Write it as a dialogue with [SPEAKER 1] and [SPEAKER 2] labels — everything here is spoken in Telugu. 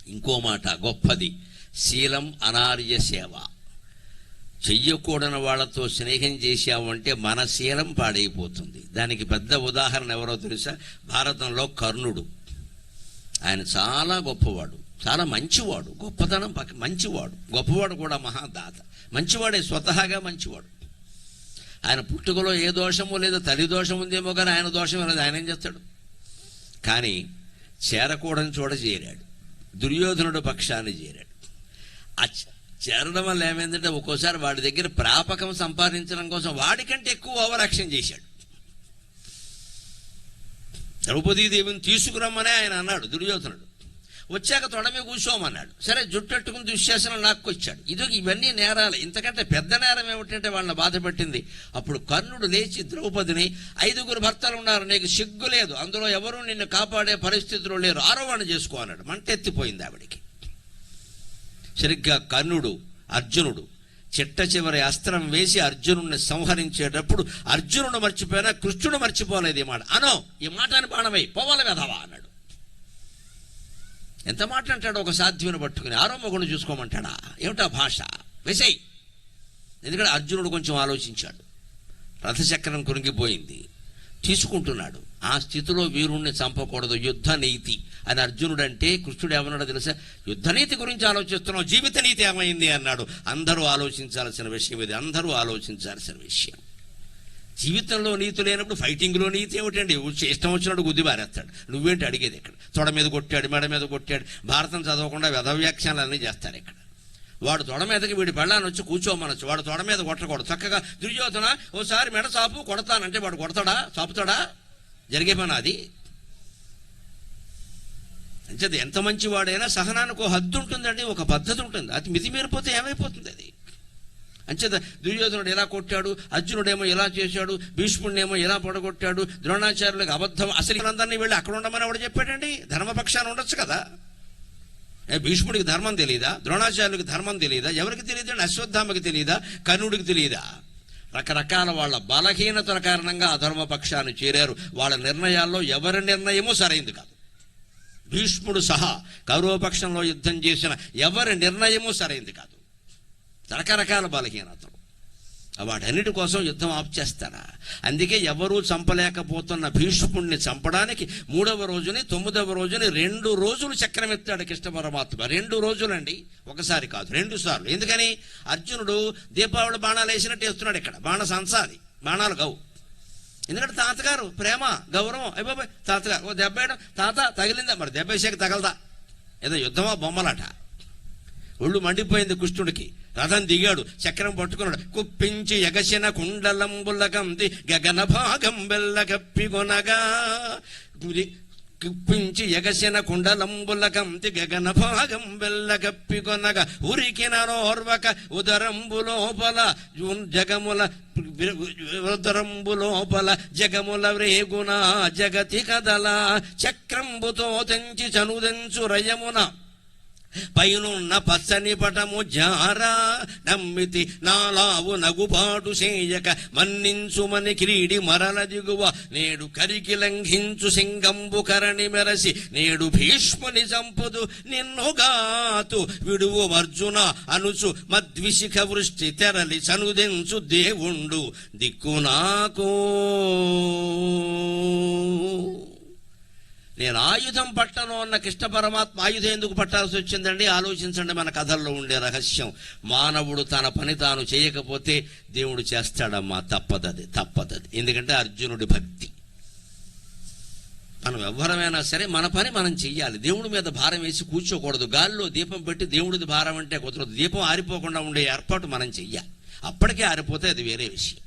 [SPEAKER 1] ఇంకో మాట గొప్పది, శీలం అనార్య సేవ. చెయ్యకూడని వాళ్ళతో స్నేహం చేశామంటే మన శీలం పాడైపోతుంది. దానికి పెద్ద ఉదాహరణ ఎవరో తెలుసా? భారతంలో కర్ణుడు. ఆయన చాలా గొప్పవాడు, చాలా మంచివాడు. గొప్పతనం మంచివాడు, గొప్పవాడు కూడా మహాదాత. మంచివాడే, స్వతహాగా మంచివాడు. ఆయన పుట్టుకలో ఏ దోషము లేదా తల్లి దోషం ఉందేమో కానీ ఆయన దోషం అనేది ఆయన ఏం చేస్తాడు? కానీ చేరకూడని చోట చేరాడు, దుర్యోధనుడు పక్షాన్ని చేరాడు. ఆ చేరడం వల్ల ఏమైందంటే ఒక్కోసారి వాడి దగ్గర ప్రాపకం సంపాదించడం కోసం వాడికంటే ఎక్కువ ఓవరాక్షన్ చేశాడు. ద్రౌపదీదేవిని తీసుకురమ్మనే ఆయన అన్నాడు దుర్యోధనుడు. వచ్చాక తొడమే కూర్చోమన్నాడు. సరే, జుట్టట్టుకుని దుశ్శాసనం లాక్కొచ్చాడు. ఇవన్నీ నేరాలు. ఇంతకంటే పెద్ద నేరం ఏమిటంటే వాళ్ళని బాధ పెట్టింది. అప్పుడు కర్ణుడు లేచి ద్రౌపదిని, 5 భర్తలు ఉన్నారు, నీకు సిగ్గు లేదు, అందులో ఎవరూ నిన్ను కాపాడే పరిస్థితులు లేరు, ఆరోహణ చేసుకో అన్నాడు. మంటెత్తిపోయింది ఆవిడికి. సరిగ్గా కర్ణుడు అర్జునుడు చిట్ట చివరి అస్త్రం వేసి అర్జునుడిని సంహరించేటప్పుడు అర్జునుడు మర్చిపోయినా కృష్ణుడు మర్చిపోలేదు. ఈ మాట ఈ మాటని బాణమై పోవాలి వెధవా అన్నాడు. ఎంత మాట అంటాడు ఒక సాధ్విని పట్టుకుని? ఆరో మొగుడు చూసుకోమంటాడా? ఏమిటా భాష? వేసేయి. ఎందుకంటే అర్జునుడు కొంచెం ఆలోచించాడు. రథచక్రం కురింగిపోయింది, తీసుకుంటున్నాడు. ఆ స్థితిలో వీరుణ్ణి చంపకూడదు, యుద్ధ నీతి అని అర్జునుడు అంటే కృష్ణుడు ఏమన్నాడో తెలుసా? యుద్ధ నీతి గురించి ఆలోచిస్తున్నావు, జీవిత నీతి ఏమైంది అన్నాడు. అందరూ ఆలోచించాల్సిన విషయం ఇది, అందరూ ఆలోచించాల్సిన విషయం. జీవితంలో నీతి లేనప్పుడు ఫైటింగ్లో నీతి ఏమిటండి? ఇష్టం వచ్చినట్టు గుద్ది బారేస్తాడు. నువ్వేంటి అడిగేది? ఇక్కడ తొడ మీద కొట్టాడు, మెడ మీద కొట్టాడు. భారతం చదవకుండా వ్యధవ్యాఖ్యానాలు అన్నీ చేస్తారు ఇక్కడ. వాడు తొడ మీదకి వీడి పెళ్ళాన్ని వచ్చి కూర్చోమనొచ్చు, వాడు తొడ మీద కొట్టకూడదు. చక్కగా దుర్యోధన ఓసారి మెడ చాపు కొడతానంటే వాడు కొడతాడా? చాపుతాడా? జరిగే పని అది. అంచేది ఎంత మంచివాడైనా సహనానికి ఒక హద్దు ఉంటుందండి, ఒక పద్ధతి ఉంటుంది. అది మితిమీరిపోతే ఏమైపోతుంది అది. అంచేత దుర్యోధనుడు ఎలా కొట్టాడు, అర్జునుడేమో ఎలా చేశాడు, భీష్ముడినేమో ఎలా పొడగొట్టాడు, ద్రోణాచార్యులకు అబద్ధం. అసలు అందరినీ వెళ్ళి అక్కడ ఉండమని ఎవడు చెప్పాడండి? ధర్మపక్షాన్ని ఉండొచ్చు కదా. భీష్ముడికి ధర్మం తెలియదా? ద్రోణాచార్యులకు ధర్మం తెలియదా? ఎవరికి తెలియదండి? అశ్వత్థామకి తెలియదా? కర్ణుడికి తెలియదా? రకరకాల వాళ్ళ బలహీనతల కారణంగా అధర్మపక్షాన్ని చేరారు. వాళ్ళ నిర్ణయాల్లో ఎవరి నిర్ణయమూ సరైంది కాదు. భీష్ముడు సహా కౌరవపక్షంలో యుద్ధం చేసిన ఎవరి నిర్ణయమూ సరైంది కాదు. రకరకాల బలహీనతలు. వాటన్నిటి కోసం యుద్ధం ఆఫ్ చేస్తారా? అందుకే ఎవరూ చంపలేకపోతున్న భీష్ముడిని చంపడానికి 3వ రోజుని 9వ రోజుని 2 రోజులు చక్రమెత్తాడు కృష్ణ పరమాత్మ. 2 రోజులండి, ఒకసారి కాదు, 2 సార్లు. ఎందుకని? అర్జునుడు దీపావళి బాణాలు వేసినట్టు వేస్తున్నాడు. ఇక్కడ బాణ సంసాది, బాణాలు గవు. ఎందుకంటే తాతగారు ప్రేమ గౌరవం. అయిపోయి తాతగారు ఓ దెబ్బ వేయడం, తాత తగిలిందా? మరి దెబ్బ వేసాక తగలదా? ఏదో యుద్ధమా బొమ్మలాట. ఒళ్ళు మండిపోయింది కృష్ణుడికి. రథం దిగాడు, చక్రం పట్టుకున్నాడు. కుప్పించి ఎగసిన కుండలంబులకంది గగన భాగం బెల్ల కప్పికొనగా. కుప్పించి ఎగసిన కుండలంబులకంతి గగన భాగం బెల్ల కప్పికొనగా. ఉరికిన నోర్వక ఉదరంబులోపల జగముల ఉదరంబులోపల జగముల రేగున జగతి కదల. చక్రంబుతో తెంచి చనుదెంచు రయమున పైనున్న పచ్చని పటము జారా. నమ్మితి నాలావు నగుపాటు చేయక మన్నించుమని క్రీడి మరల దిగువ. నేడు కరికి లంఘించు సింగంబు కరణి మెరసి నేడు భీష్ముని చంపుదు నిన్నుగాతు విడువు అర్జున అనుచు మద్విశిఖ వృష్టి తెరలి చనుదెంచు దేవుండు దిక్కు నాకు. నేను ఆయుధం పట్టను అన్న కృష్ణ పరమాత్మ ఆయుధం ఎందుకు పట్టాల్సి వచ్చిందండి? ఆలోచించండి. మన కథల్లో ఉండే రహస్యం. మానవుడు తన పని తాను చేయకపోతే దేవుడు చేస్తాడమ్మా, తప్పదది. ఎందుకంటే అర్జునుడి భక్తి. మనం ఎవ్వరమైనా సరే మన పని మనం చెయ్యాలి. దేవుడి మీద భారం వేసి కూర్చోకూడదు. గాల్లో దీపం పెట్టి దేవుడిది భారం అంటే కుదరదు. దీపం ఆరిపోకుండా ఉండే ఏర్పాటు మనం చెయ్యాలి. అప్పటికే ఆరిపోతే అది వేరే విషయం.